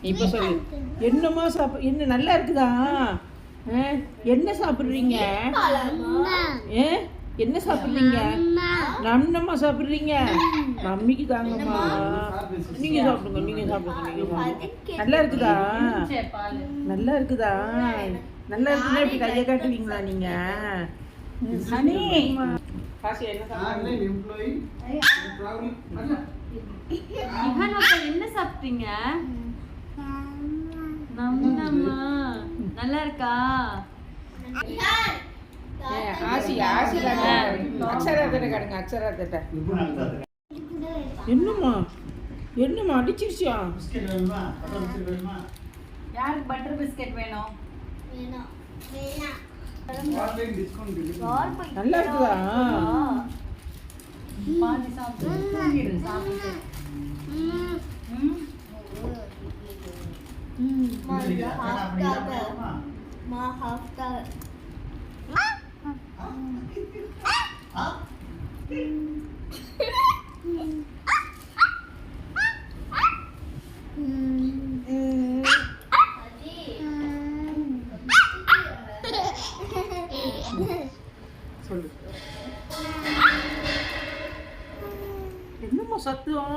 இப்போ சொல்லு, என்னம்மா என்ன நல்லா இருக்குதா? என்ன சாப்பிட்றீங்க? என்ன சாப்பிட்றீங்க? நன்னம்மா சாப்பிட்றீங்க? மம்மிக்கு தாங்கம்மா. நீங்க சாப்பிடுங்க, நீங்க சாப்பிடுங்க, நீங்க சாப்பிடுங்க. நல்லா இருக்குதா? நல்லா இருக்குதா? நல்லா இருக்குன்னா இப்படி கையை காட்டுவீங்களா நீங்க? என்ன சாப்பிட்டீங்க? நல்லா இருக்கா? என்னம்மா என்னம்மா அடிச்சிருச்சியா? யாருக்கு பட்டர் பிஸ்கட் வேணும்? நல்லா இருக்குதா? பாதி சாப்பிட்டு சாப்பிட்டு சொல்லு. என்னம்மா சத்தம்?